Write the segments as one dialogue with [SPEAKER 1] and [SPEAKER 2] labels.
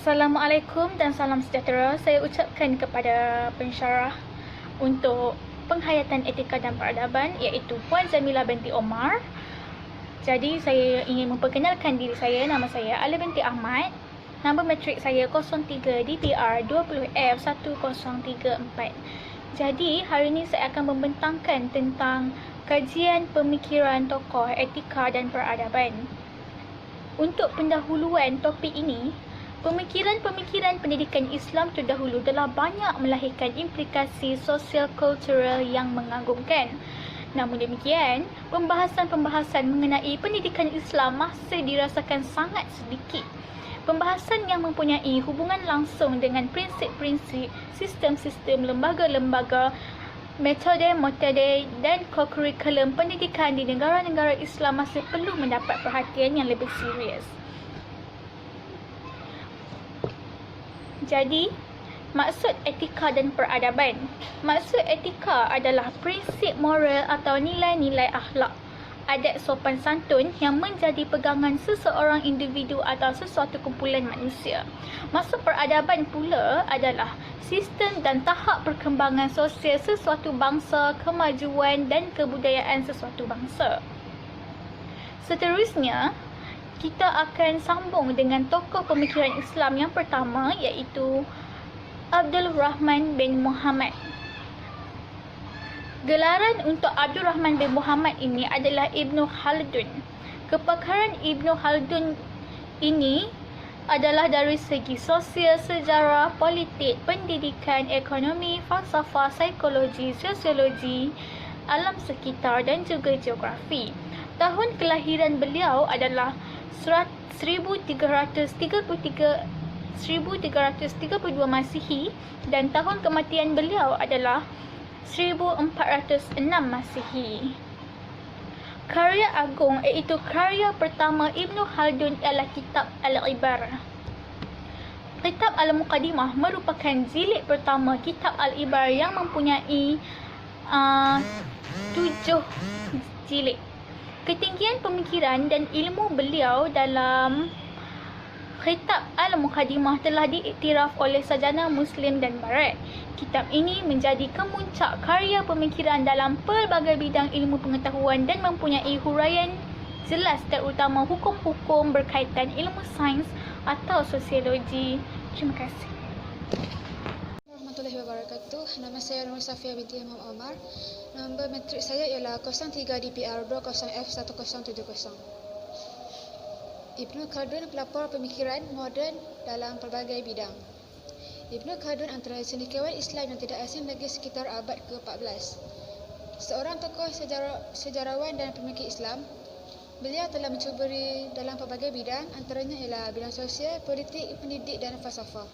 [SPEAKER 1] Assalamualaikum dan salam sejahtera. Saya ucapkan kepada pensyarah untuk penghayatan etika dan peradaban iaitu Puan Zamila binti Omar. Jadi saya ingin memperkenalkan diri saya. Nama saya Ali binti Ahmad. Nombor matrik saya 03 DPR 20F1034. Jadi hari ini saya akan membentangkan tentang kajian pemikiran tokoh etika dan peradaban. Untuk pendahuluan topik ini, pemikiran-pemikiran pendidikan Islam terdahulu telah banyak melahirkan implikasi sosial kultural yang mengagumkan. Namun demikian, pembahasan-pembahasan mengenai pendidikan Islam masih dirasakan sangat sedikit. Pembahasan yang mempunyai hubungan langsung dengan prinsip-prinsip, sistem-sistem, lembaga-lembaga, metode dan kurikulum pendidikan di negara-negara Islam masih perlu mendapat perhatian yang lebih serius. Jadi, maksud etika dan peradaban. Maksud etika adalah prinsip moral atau nilai-nilai akhlak, adat sopan santun yang menjadi pegangan seseorang individu atau sesuatu kumpulan manusia. Maksud peradaban pula adalah sistem dan tahap perkembangan sosial sesuatu bangsa, kemajuan dan kebudayaan sesuatu bangsa. Seterusnya, kita akan sambung dengan tokoh pemikiran Islam yang pertama iaitu Abdul Rahman bin Muhammad. Gelaran untuk Abdul Rahman bin Muhammad ini adalah Ibnu Khaldun. Kepakaran Ibnu Khaldun ini adalah dari segi sosial, sejarah, politik, pendidikan, ekonomi, falsafah, psikologi, sosiologi, alam sekitar dan juga geografi. Tahun kelahiran beliau adalah 1332 Masihi dan tahun kematian beliau adalah 1406 Masihi. Karya agung iaitu karya pertama Ibnu Khaldun ialah kitab Al-Ibar. Kitab Al-Muqaddimah merupakan jilid pertama kitab Al-Ibar yang mempunyai 7 jilid. Ketinggian pemikiran dan ilmu beliau dalam Kitab Al-Muqaddimah telah diiktiraf oleh sarjana Muslim dan Barat. Kitab ini menjadi kemuncak karya pemikiran dalam pelbagai bidang ilmu pengetahuan dan mempunyai huraian jelas terutama hukum-hukum berkaitan ilmu sains atau sosiologi. Terima kasih.
[SPEAKER 2] Warahmatullahi wabarakatuh. Nama saya Nur Safia binti Imam Omar. Nombor matrik saya ialah 03 DPR 20F1070. Ibnu Khaldun pelapor pemikiran moden dalam pelbagai bidang. Ibnu Khaldun antara cendekiawan Islam yang tidak asing bagi sekitar abad ke-14. Seorang tokoh sejarawan dan pemikir Islam, beliau telah mencuburi dalam pelbagai bidang, antaranya ialah bidang sosial, politik, pendidik dan falsafah.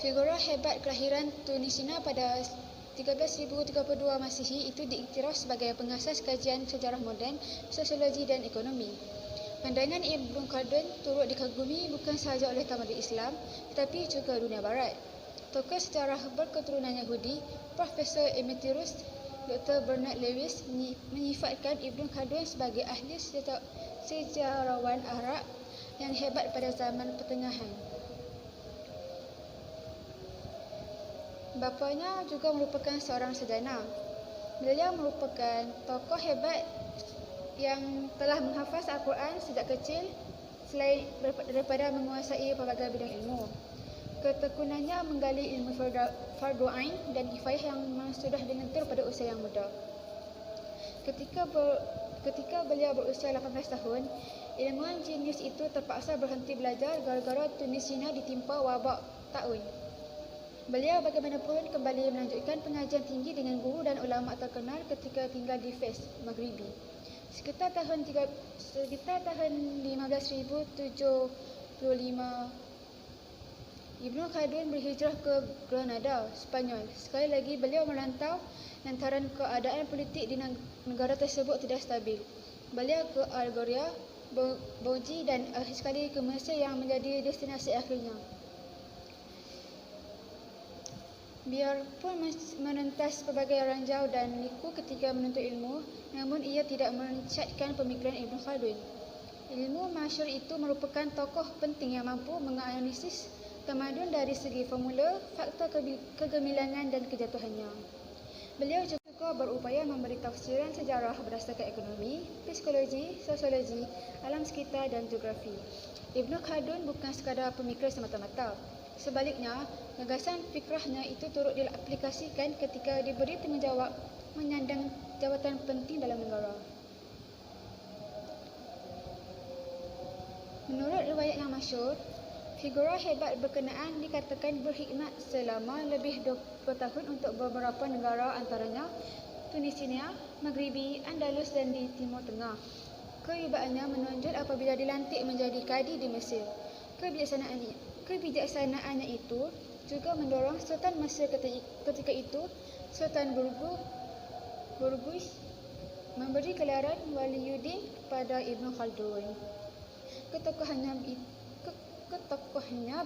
[SPEAKER 2] Figura hebat kelahiran Tunisia pada 1332 Masihi itu diiktiraf sebagai pengasas kajian sejarah moden, sosiologi dan ekonomi. Pandangan Ibnu Khaldun turut dikagumi bukan sahaja oleh tamadun Islam tetapi juga dunia barat. Tokoh sejarah berketurunan Yahudi, Profesor Emeritus Dr. Bernard Lewis menyifatkan Ibnu Khaldun sebagai ahli sejarawan Arab yang hebat pada zaman pertengahan. Bapanya juga merupakan seorang sarjana. Beliau merupakan tokoh hebat yang telah menghafaz Al-Quran sejak kecil selain daripada menguasai pelbagai bidang ilmu. Ketekunannya menggali ilmu fardu ain dan kifayah yang memang sudah dilentur pada usia yang muda. Ketika beliau berusia 18 tahun, ilmuwan jenius itu terpaksa berhenti belajar gara-gara Tunisia ditimpa wabak taun. Beliau bagaimanapun kembali melanjutkan pengajian tinggi dengan guru dan ulama terkenal ketika tinggal di Fes, Maghribi. Sekitar tahun 1575, Ibnu Khaldun berhijrah ke Granada, Spanyol. Sekali lagi beliau merantau lantaran keadaan politik di negara tersebut tidak stabil. Beliau ke Algeria, Bourges dan akhir sekali ke Mesir yang menjadi destinasi akhirnya. Biarpun menentas pelbagai ranjau dan liku ketika menuntut ilmu, namun ia tidak mencatkan pemikiran Ibnu Khaldun. Ilmu masyhur itu merupakan tokoh penting yang mampu menganalisis tamadun dari segi formula, faktor kegemilangan dan kejatuhannya. Beliau juga berupaya memberi tafsiran sejarah berdasarkan ekonomi, psikologi, sosiologi, alam sekitar dan geografi. Ibnu Khaldun bukan sekadar pemikir semata-mata. Sebaliknya, gagasan fikrahnya itu turut diaplikasikan ketika diberi tanggungjawab menyandang jawatan penting dalam negara. Menurut riwayat yang masyhur, figura hebat berkenaan dikatakan berkhidmat selama lebih 20 tahun untuk beberapa negara antaranya Tunisia, Maghribi, Andalus dan di Timur Tengah. Kehebatannya menonjol apabila dilantik menjadi kadi di Mesir. Kebijaksanaannya itu juga mendorong Sultan Mesir ketika itu, Sultan Burgus, memberi gelaran Waliyuddin kepada Ibnu Khaldun. Ketokohannya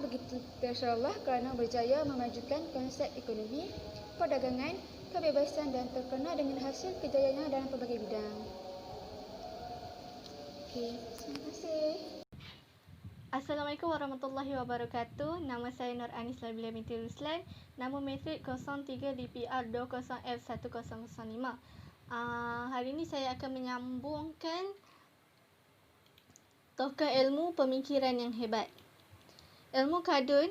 [SPEAKER 2] begitu tersolah kerana berjaya memajukan konsep ekonomi, perdagangan, kebebasan dan terkenal dengan hasil kejayaannya dalam pelbagai bidang. Terima kasih.
[SPEAKER 3] Assalamualaikum warahmatullahi wabarakatuh. Nama saya Nur Anis Labila binti Ruslan. Nama metrik 03 DPR 20F1005. Hari ini saya akan menyambungkan tokoh ilmu pemikiran yang hebat. Ilmu Khaldun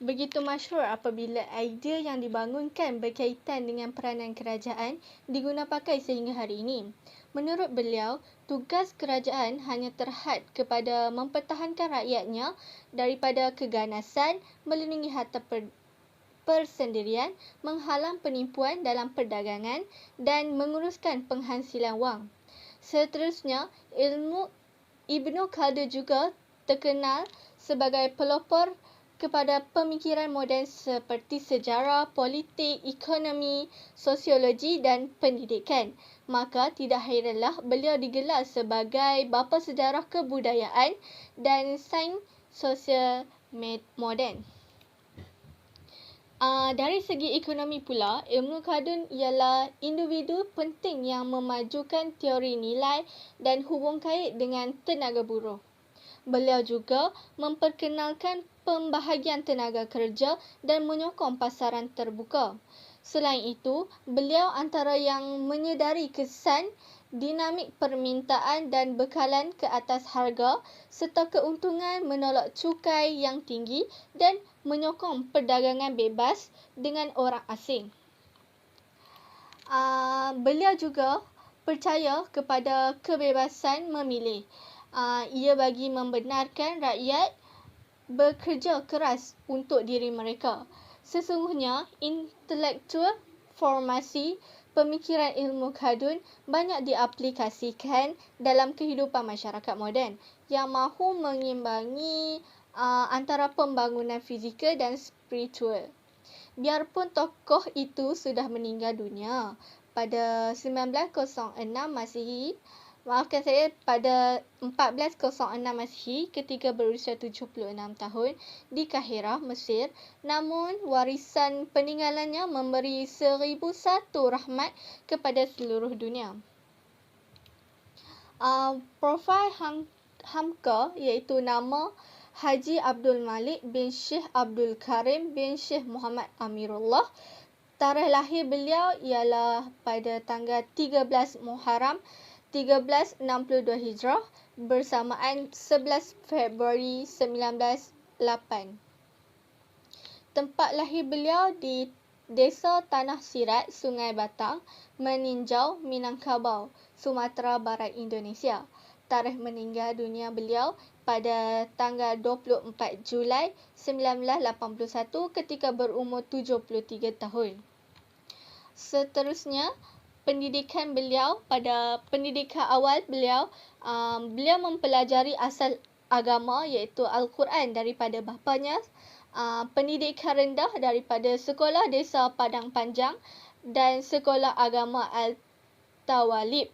[SPEAKER 3] begitu masyhur apabila idea yang dibangunkan berkaitan dengan peranan kerajaan diguna pakai sehingga hari ini. Menurut beliau, tugas kerajaan hanya terhad kepada mempertahankan rakyatnya daripada keganasan, melindungi harta persendirian, menghalang penipuan dalam perdagangan dan menguruskan penghasilan wang. Seterusnya, Ibnu Khaldun juga terkenal sebagai pelopor kepada pemikiran moden seperti sejarah, politik, ekonomi, sosiologi dan pendidikan. Maka tidak hairanlah beliau digelar sebagai bapa sejarah kebudayaan dan sains sosial moden. Dari segi ekonomi pula, Ibnu Khaldun ialah individu penting yang memajukan teori nilai dan hubung kait dengan tenaga buruh. Beliau juga memperkenalkan pembahagian tenaga kerja dan menyokong pasaran terbuka. Selain itu, beliau antara yang menyedari kesan dinamik permintaan dan bekalan ke atas harga serta keuntungan menolak cukai yang tinggi dan menyokong perdagangan bebas dengan orang asing. Beliau juga percaya kepada kebebasan memilih. Ia bagi membenarkan rakyat bekerja keras untuk diri mereka. Sesungguhnya, intelektual formasi pemikiran ilmu Khaldun banyak diaplikasikan dalam kehidupan masyarakat moden yang mahu mengimbangi antara pembangunan fizikal dan spiritual. Biarpun tokoh itu sudah meninggal dunia pada 1906 Masihi, pada 1406 Masihi ketika berusia 76 tahun di Kahirah, Mesir. Namun, warisan peninggalannya memberi 1001 rahmat kepada seluruh dunia. Profil Hamka iaitu nama Haji Abdul Malik bin Syekh Abdul Karim bin Syekh Muhammad Amirullah. Tarikh lahir beliau ialah pada tanggal 13 Muharram 1362 Hijrah bersamaan 11 Februari 1908. Tempat lahir beliau di Desa Tanah Sirat, Sungai Batang, Meninjau, Minangkabau, Sumatera Barat, Indonesia. Tarikh meninggal dunia beliau pada tanggal 24 Julai 1981 ketika berumur 73 tahun. Seterusnya, pendidikan beliau, pada pendidikan awal beliau, beliau mempelajari asal agama iaitu Al-Quran daripada bapanya, pendidikan rendah daripada Sekolah Desa Padang Panjang dan Sekolah Agama Al-Tawalib.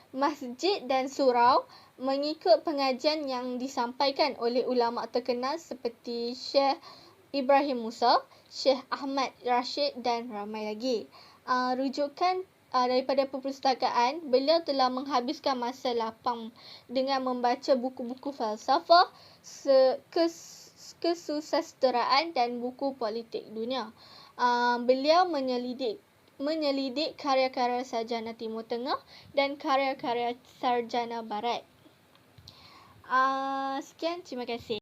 [SPEAKER 3] Masjid dan surau mengikut pengajian yang disampaikan oleh ulama terkenal seperti Syekh Ibrahim Musa, Syekh Ahmad Rashid dan ramai lagi. Rujukan daripada perpustakaan, beliau telah menghabiskan masa lapang dengan membaca buku-buku falsafah, kesusasteraan dan buku politik dunia. Beliau menyelidik karya-karya sarjana Timur Tengah dan karya-karya sarjana Barat. Sekian, terima kasih.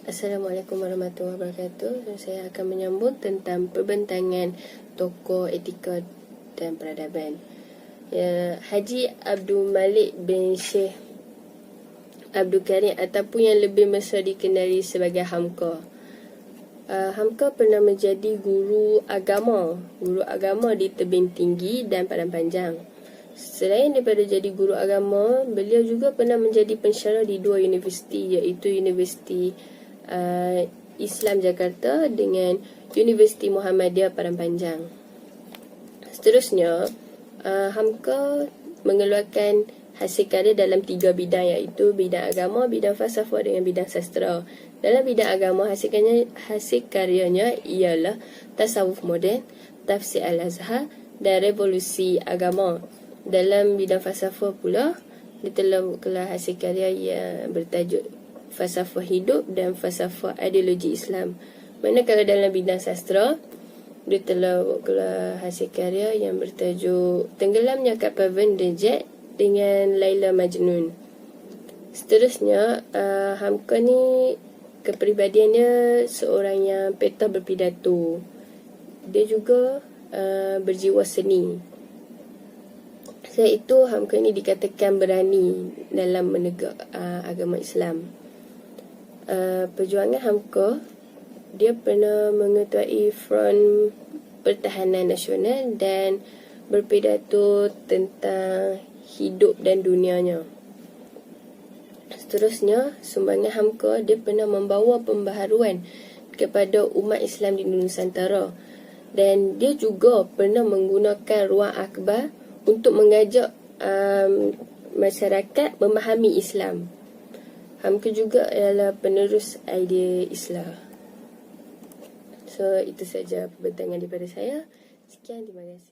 [SPEAKER 4] Assalamualaikum warahmatullahi wabarakatuh. Saya akan menyambung tentang perbentangan tokoh etika dan peradaban. Haji Abdul Malik bin Syekh Abdul Karim ataupun yang lebih mesra dikenali sebagai Hamka. Hamka pernah menjadi guru agama di Tebing Tinggi dan Padang Panjang. Selain daripada jadi guru agama, beliau juga pernah menjadi pensyarah di 2 universiti, iaitu Universiti Islam Jakarta dengan Universiti Muhammadiyah Padang Panjang. Seterusnya, Hamka mengeluarkan hasil karya dalam 3 bidang, iaitu bidang agama, bidang falsafah dengan bidang sastra. Dalam bidang agama, hasil karyanya ialah Tasawuf Moden, Tafsir Al-Azhar dan Revolusi Agama. Dalam bidang falsafah pula, dia telah mengeluarkan hasil karya yang bertajuk Falsafah Hidup dan Falsafah Ideologi Islam. Manakala dalam bidang sastra, dia telah mengeluarkan hasil karya yang bertajuk Tenggelamnya Kapal Van der Jet dengan Laila Majnun. Seterusnya, Hamka ni kepribadiannya seorang yang peta berpidato. Dia juga berjiwa seni. Selain itu, Hamka ini dikatakan berani dalam menegak agama Islam. Perjuangan Hamka, dia pernah mengetuai Front Pertahanan Nasional dan berpidato tentang hidup dan dunianya. Seterusnya, sumbangan Hamka, dia pernah membawa pembaharuan kepada umat Islam di Nusantara. Dan dia juga pernah menggunakan ruang akhbar untuk mengajak masyarakat memahami Islam. Hamka juga adalah penerus idea Islam. So, itu saja perbentangan daripada saya. Sekian, terima kasih.